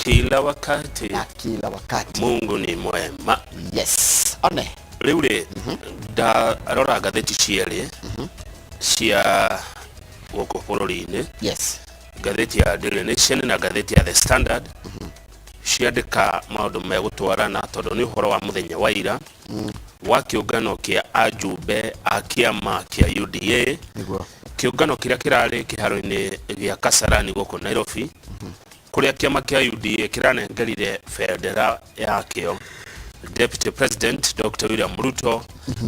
kila wakati. Na kila wakati. Mungu ni mwema. Yes. One. Riure da arora gatheti ciere cia goko bururi-ini. Yes. Gatheti ya Daily Nation na gatheti ya The Standard ciandika maundu megutwarana tondu ni uhoro wa muthenya wa ira wa kiungano kia ANJUMBE a kiama kia UDA. Kiungano kiria kirari kiharo-ini gia Kasarani goko Nairobi kuria kiama kia UDA kiranengerire bendera yakio Deputy President Dr. William RUTO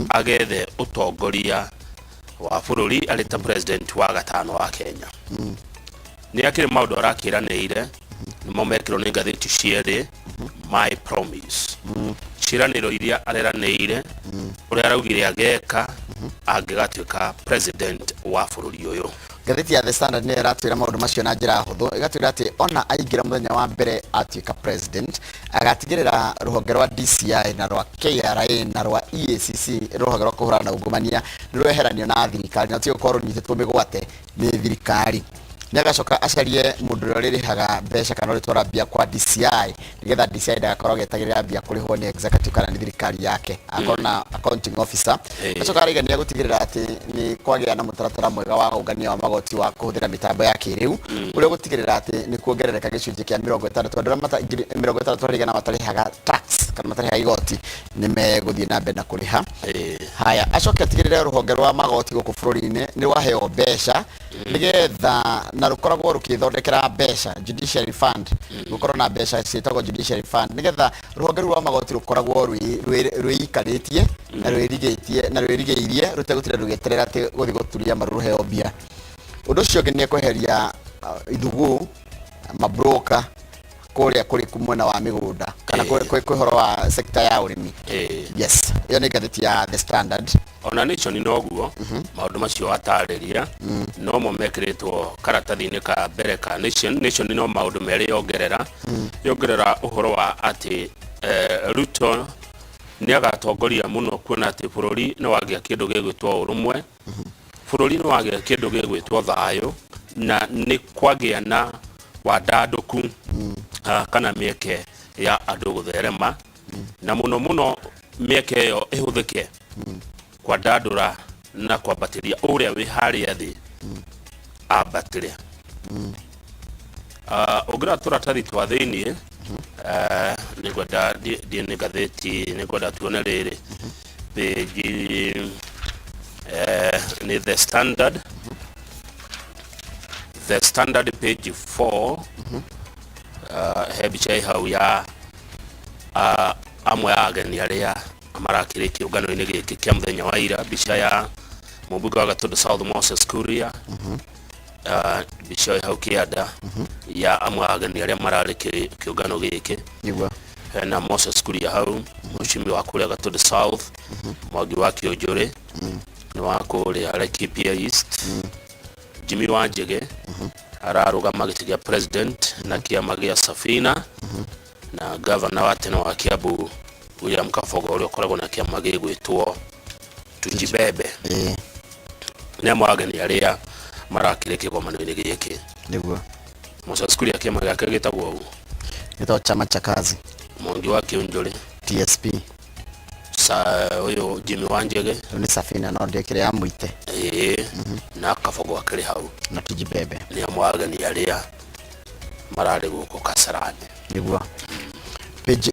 agethe utongoria wa bururi alita president wa gatano wa Kenya. Ni akire maundu arakiranire nimo mekiro ni gatheti ciere My Promise. Ciraniro iria areranire uria araugire ageka angigatuika president wa bururi uyu. Gatheti ya The Standard ni ratwira maundu macio na njira huthu igatwira ati ona aingira muthenya wa mbere atuika president agatigirira ruhonge rwa DCI na rwa KRA na rwa EACC ruhonge rwa kuhurana na ungumania nirweheranio na thirikari na tigokorwo nyititwo migwate ni thirikari. Nagacoka acarie mundu uria ririhaga mbeca kana ritwara mbia kwa DCI nigetha DCI ndagakorwo getagirira mbia kurihwo ni executive kana ni thirikari yake akorwo na accounting officer. Acoka arigania gutigirira ati ni kwagia na mutaratara mwega wa ungania wa magoti wa kuhuthira mitambo ya kiriu uria gutigirira ati ni kuongerereka gicunji kia 60 andura mata 60 rigana matarihaga tax kana matarihaga igoti ni meguthie na mbere na kuriha. Haya acoka atigirira ruhonge rwa magoti guku bururi-ini ni waheo mbeca nigetha na rukoragwo rukithondekera mbeca judiciary fund rukorwo na mbeca cietagwo judiciary fund nigetha ruhonge rwa magoti rukoragwo rwikaritie na rwirigeirie rutegutire rugeterera ati guthi guturia maruheo mbia. Undu ucio ngi ni kweheria ithugu mabroker kuria kuri kumwena wa migunda kana kwihoro wa sekta ya urimi. Yes, iyo ni gatheti ya The Standard. Ona Nation noguo maundu macio atariria no mo mekiritwo karatathi-ini ka mbere ka Nation no maundu meri yongerera uhoro wa ati RUTO ni agatongoria muno kuona ati bururi no wagia kindu gigwitwo urumwe, bururi no wagia kindu gigwitwo thayo na ni kwagia na wadanduku kana mieke ya andu gutherema na muno mieke yo ihuthike kwa dadura na kwa batiria uria wi haria thi abatiria. Ugira turatathi twa thiini ni gwenda ni gatheti ni gwenda tuone riri page ni The Standard. The Standard page 4 hebichai hau ya amwe ageni aria amarakire kiungano-ini giki kia muthenya wa ira bica ya mubunge wa Gatundu South Moses Kuria bica hau kianda ya amwe ageni aria marari kiungano giki na Moses Kuria hau mucimi wa kuria Gatundu South Mwangi wa Kionjuri ni wa kuria Laikipia East Jimmy Wanjege ararugama giti gia president na kiama gia Safina na governor wa tene wa Kiambu William Kabogo uria ukoragwo na kiama gigwitwo Tujibebe ni amwagani aria marakire kigomano-ini giki niguo Moses Kuria kiama giake gitagwo u gitagwo chama cha kazi Mwangi wa Kionjuri TSP uyu Jimmy Wanjege ni Safina no ndekire ya muite na Kabogo akiri hau na Tujibebe ni amwagani aria marari guko Kasarani niguo. Page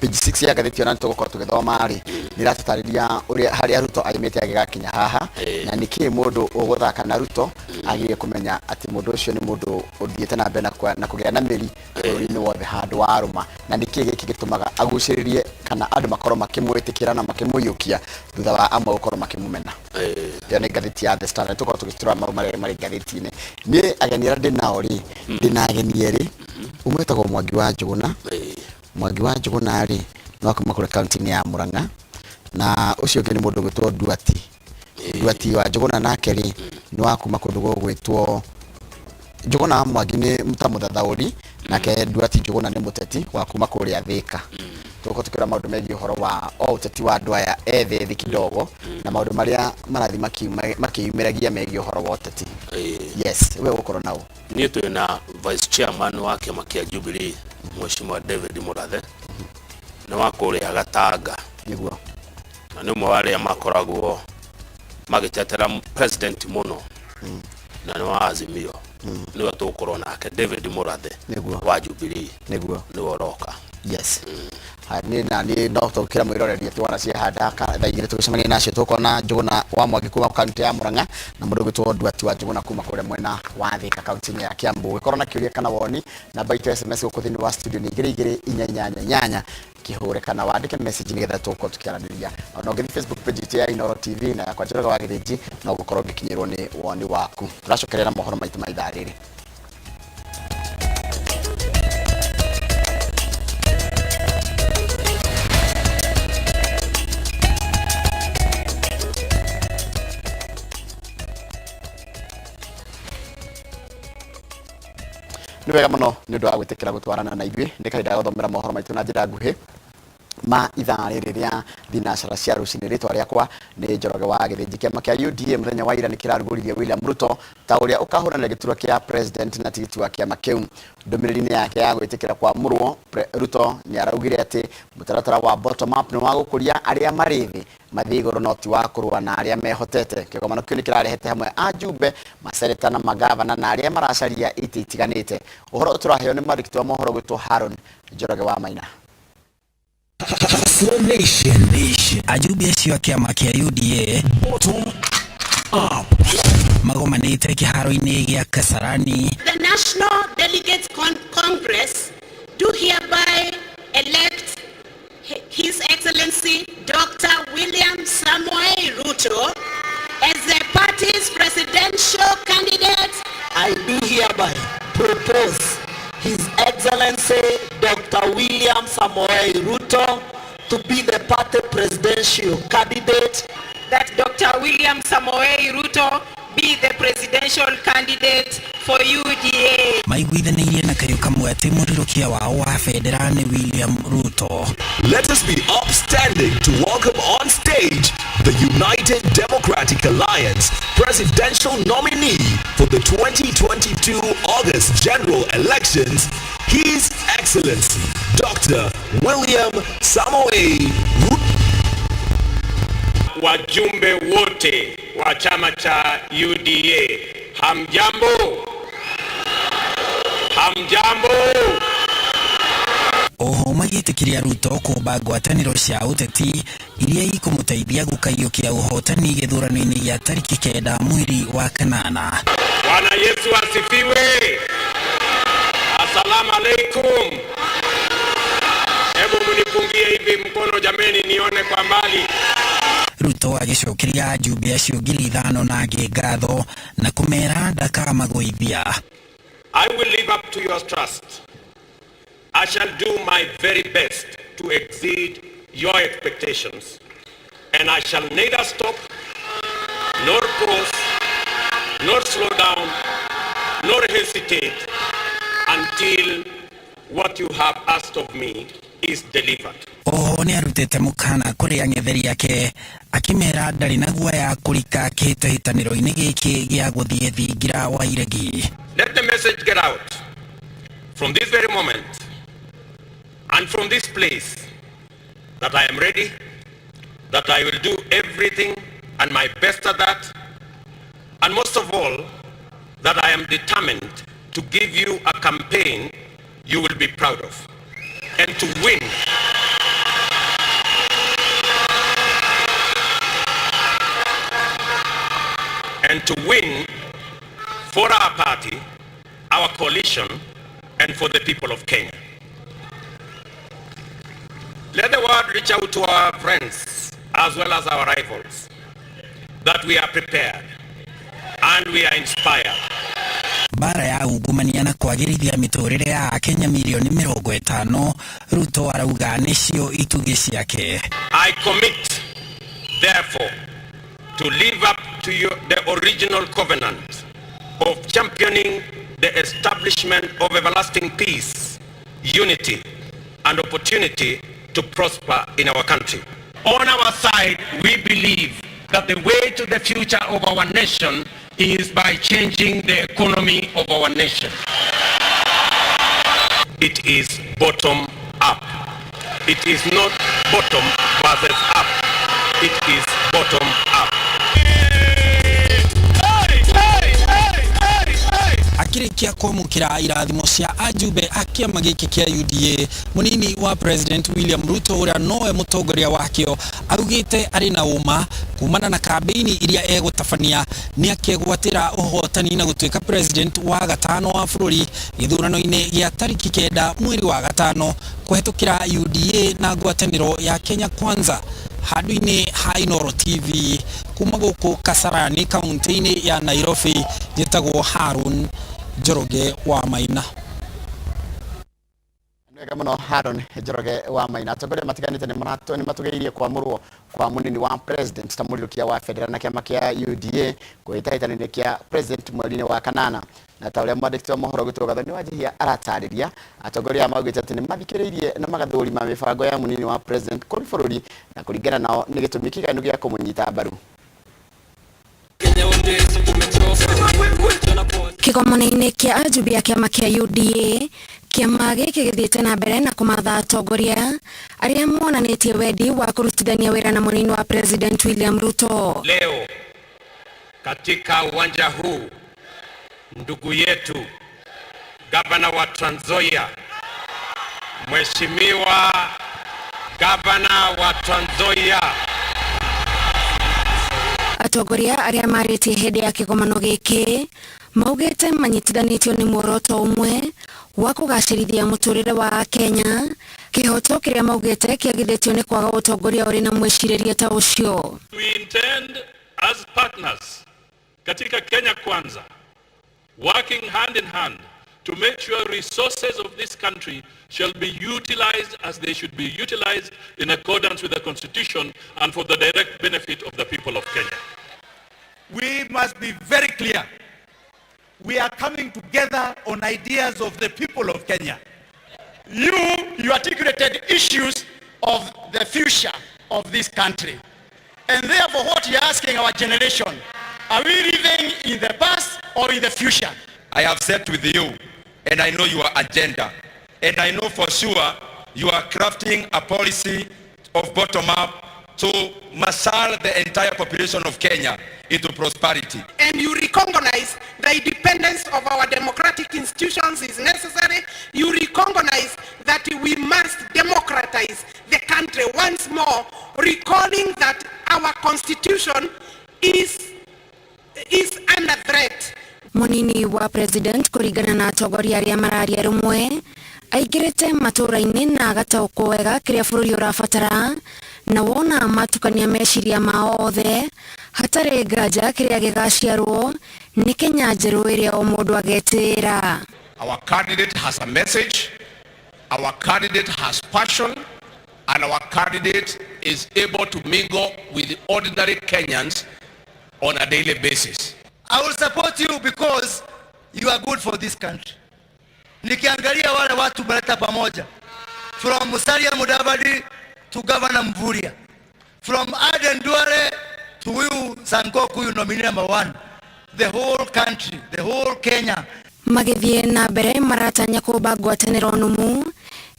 6 ya gatheti ona tugokorwo tugithoma ari niratutariria uria hari RUTO aimite agigakinya haha na niki mundu uguthaka na RUTO agiye kumenya ati mundu ucio ni mundu uthiete na mbere na kugia na miri uri-ini wothe handu wa aruma na niki giki gitumaga aguciririe kana andu makorwo makimwitikira na makimuyukia thutha wa amwe gukorwo makimumena. Iyo ni gatheti ya The Standard tukorwo tugitura mari gatheti-ini ni ageni aria ndinao ri ndina ageni eri umwe etagwo Mwangi wa Njuguna. Mwangi wa Njuguna ri no akuma kure county ya Murang'a na ucio ngi ni mundu gwitwo Duati wa Njuguna nake ri ni wakuma kundu gwitwo Njuguna. Mwangi ni mutamuthathauri nake Duati Njuguna ni muteti wa kuma kuria Thika. Tuko tukira maundu megi uhoro wa uteti wa andu aya ethi kidogo na maundu maria marathi makiyumiragia megi uhoro wa uteti. Yes, we ukoro nao. Niĩ twĩ na vice chairman wa kĩama kĩa Jubilee Mheshimiwa David Murathe nĩ wa kũrĩa Gatanga nĩguo, na nĩ ũmwe wa arĩa makoragwo magĩtetera president mũno na nĩ wa Azimio nĩwe tũkorwo nake David Murathe wa Jubilee nĩwe ũroka. Yes. Ni no tukira mwiroreri ati wana cie handa thaa igire tugicemania nacio tukona Njuguna wa Mwangi kuma kaunti ya Murang'a na mundu gwitwo Ndwati wa Njuguna kuma kure mwena wa Thika kaunti ya Kiambu. Wikorwo na kiuria kana woni namba itu SMS uko thini wa studio ni 2288 kihure kana wandike message nigetha tuko tukiaraniria. Ona ngithi Facebook page ya Inooro TV na kwa Njoroge wa Githiji no gukorwo gikinyirwo ni woni waku. Turacokerera mohoro maitu maitha riri. Nĩ wega mũno nĩ ũndũ wa gwĩtĩkĩra gũtwarana na ithuĩ nĩ kahinda ga gũthomera mohoro maitũ na njĩra nguhĩ ma ithaa rĩrĩ rĩa thinacara cia rũcinĩ. Rĩtwa rĩakwa nĩ Njoroge wa Gĩthĩnji. Kĩama kĩa UDA mũthenya wa ira nĩ kĩrarugũririe William Ruto ta ũrĩa ũkahũranĩra gĩturwa kĩa president na tigiti wa kĩama kĩu. Ndũmĩrĩri-inĩ yake ya gwĩtĩkĩra kwamũrwo, Ruto nĩ araugire atĩ mũtaratara wa bottom up nĩ wa gũkũria arĩa marĩ thĩ mathiĩ igũrũ no ti wa kũrũa na arĩa mehotete. Kĩgomano kĩu nĩ kĩrarehete hamwe anjumbe, maseneta na magavana na arĩa maracaria itĩ itiganĩte. Ũhoro tũraheo nĩ mwandĩki wa mohoro gwĩtwo Haron Njoroge wa Maina. Ajumbe acio a kĩama kĩa UDA magomanĩte kĩharo-inĩ gĩa Kasarani. The National Delegates Congress do hereby elect His Excellency Dr. William Samoei Ruto as the party's presidential candidate. I do hereby propose His Excellency Dr. William Samoei Ruto to be the party presidential candidate. That Dr. William Samoei Ruto be the presidential candidate for UDA. Maiguithanĩirie na kayũ kamwe atĩ mũrirũkia wao wa federal nĩ William Ruto. Let us be upstanding to welcome on stage the United Democratic Alliance presidential nominee for the 2022 August general elections, His Excellency Dr. William Samoei Ruto. Wajumbe wote wa chama cha UDA, hamjambo? Hamjambo? Oho magĩtĩkĩria Ruto kũmba ngwatanĩro cia ũteti iria ikũmũteithia gũkaiũkia ũhotani gĩthurano-inĩ gĩa tarĩki 9 mweri wa kanana. Bwana Yesu asifiwe. Asalamu alaikum. Hebu mnipungie hivi mkono jameni nione kwa mbali. Ruto agĩcokeria ajumbe acio 5,000 na ngatho na kũmera ndakamagũithia. I will live up to your trust. I shall do my very best to exceed your expectations, and I shall neither stop, nor pause, nor slow down, nor hesitate until what you have asked of me is delivered. Oho nĩ arutĩte mũkana kũrĩ ang'etheri ake akĩmera ndarĩ na guoya kũrika kĩhĩtahĩtanĩro-inĩ gĩkĩ gĩa gũthiĩ thingira wa iregi. Let the message get out from this very moment and from this place that I am ready, that I will do everything and my best at that, and most of all, that I am determined to give you a campaign you will be proud of, and to win. And to win for our party, our coalition, and for the people of Kenya. Let the word reach out to our friends as well as our rivals that we are prepared and we are inspired. Bara ya ungumania na kwagĩrithia mĩtũrĩre ya Kenya milioni 50, Ruto arauga nĩcio itugĩ ciake. I commit, therefore, to live up to the original covenant of championing the establishment of everlasting peace, unity, and opportunity to prosper in our country. On our side, we believe that the way to the future of our nation is by changing the economy of our nation. It is bottom up. It is not bottom versus up. It is bottom up. Akirikia kwamukira irathimo cia anjumbe a kiama giki kia UDA, munini wa President William Ruto uria noe mutongoria wakio augite ari na uma kumana na kampeni iria egutabania ni akegwatira uhotani na gutuika president wa gatano wa bururi githurano-ini gia tariki 9 mweri wa gatano kuhetukira UDA na ngwataniro ya Kenya Kwanza. Handũ-inĩ ha Inooro TV kuma gũkũ Kasarani kaunti-inĩ ya Nairobi, njĩtagwo Harun Njoroge wa Maina. Nega muno Harun Njoroge wa Maina. Atongoria matiganĩte nĩ matũgĩirie kwamũrwo kwa munini wa president ta mũriũkia wa federal na kĩama kĩa UDA kwĩhĩtahĩtano-inĩ kĩa president mweri-inĩ wa kanana. Na ta ũrĩa mwandĩki wa mohoro Gitũro Gathoni Wanjihia aratarĩria, atongoria maugĩte atĩ nĩ mathikĩrĩirie na magathũrima mĩbango ya munini wa president kũrĩ bũrũri na kũringana nao nĩ gĩtũmi kĩiganu gĩa kũmũnyita mbaru. Kĩgomano-inĩ kĩa anjumbe a kĩama kĩa UDA, kĩama gĩkĩ gĩthiĩte na mbere na kũmatha atongoria arĩa monanĩtie wendi wa kũrutithania wĩra na munini wa president William Ruto. Leo katika uwanja huu ndugu yetu gavana wa Trans Nzoia, Mheshimiwa gavana wa Trans Nzoia, atongoria arĩa marĩtie hĩndĩ ya kĩgomano gĩkĩ maugĩte manyitithanĩtio nĩ muoroto ũmwe wa kũgacĩrithia mũtũrĩre wa Kenya, kĩhoto kĩrĩa maugĩte kĩagithĩtio nĩ kwaga ũtongoria ũrĩ na mwĩcirĩrie ta ũcio. We intend as partners katika Kenya Kwanza, working hand in hand to make sure resources of this country shall be utilized as they should be utilized in accordance with the Constitution and for the direct benefit of the people of Kenya. We must be very clear. We are coming together on ideas of the people of Kenya. You articulated issues of the future of this country. And therefore what you're asking our generation, are we living in the past or in the future? I have sat with you and I know your agenda. And I know for sure you are crafting a policy of bottom up to massage the entire population of Kenya into prosperity. And you recognize the independence of our democratic institutions is necessary. You recognize that we must democratize the country once more, recalling that our constitution is under threat. Munini wa president kũringana na atongoria arĩa mararia rumwe aingĩrĩte matũra-inĩ na agataũkwo wega kĩrĩa bũrũri ũrabatara na wona matukania meciria mao othe hatarĩ nganja kĩrĩa gĩgaciarwo nĩ Kenya njerũ ĩrĩa o mũndũ agetĩra. Our candidate has a message, our candidate has passion, and our candidate is able to mingle with the ordinary Kenyans on a daily basis. I will support you because you are good for this country. Nikiangalia wale watu mleta pamoja, from Musalia Mudavadi to Governor Mvurya, from Aden Duale to huyu Sankoku, huyu nominee number 1, the whole country, the whole Kenya. Magithie na mbere maratanya kũmba ngwatanĩro nũmu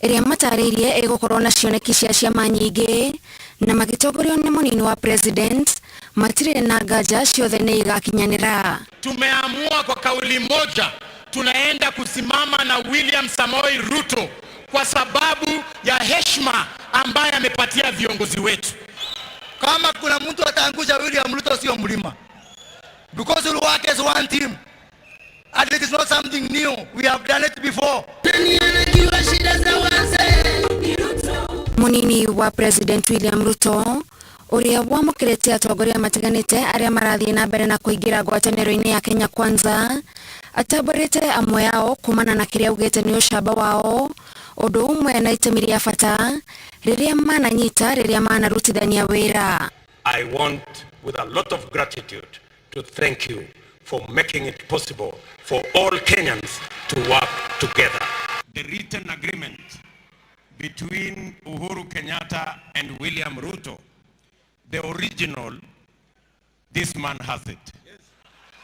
ĩrĩa matarĩirie ĩgũkorwo na cioneki cia ciama nyingĩ na magĩtongorio nĩ munini wa president matirĩ na nganja ciothe nĩ igakinyanĩra. Tumeamua kwa kauli moja tunaenda kusimama na William Samoei Ruto kwa sababu ya heshima ambaye amepatia viongozi wetu. Kama kuna mtu ataangusha William Ruto sio mlima. Because we work as one team. And it is not something new. We have done it before. Munini wa president William Ruto uria wamũkĩrĩte atongoria matiganĩte arĩa marathiĩ na mbere na kũingĩra ngwatanĩro-inĩ ya Kenya Kwanza atambarĩte amwe yao kumana na kĩrĩa augĩte nĩ ũcamba wao ũndũ ũmwe na itemi rĩa bata rĩrĩa mananyita rĩrĩa manarutithania wĩra. I want with a lot of gratitude to thank you for making it possible for all Kenyans to work together. The written agreement between Uhuru Kenyatta and William Ruto, the original, This man has it.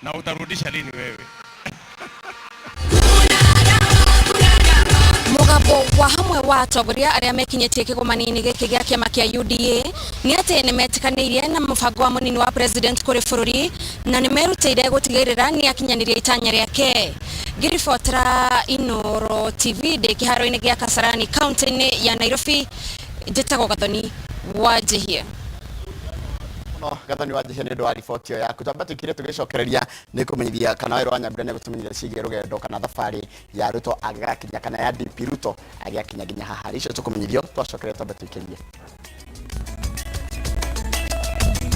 Na utarudisha lini wewe? Mugabo wa hamwe wa atongoria aria mekinyetie kigumanini giki gia kiama kia UDA ni ati nimetikanirie na mubango wa munini wa president kuri bururi na nimerutire gutigirira ni akinyaniria itanya riake. Ngiribotera Inooro TV de kiharo-ini gia Kasarani county ya Nairobi, njitagwo Gathoni Wanjihia. Gathoni Wanjihia ni ndo riboti yo yaku twamba tukire tugicokereria ni kumenyithia kana wero wanyambire ne gutumenyithia ciige rugendo kana thabari ya Ruto agakinya kana ya DP Ruto agakinya nginya haha icio tukumenyithio twacokereria twamba tukirie.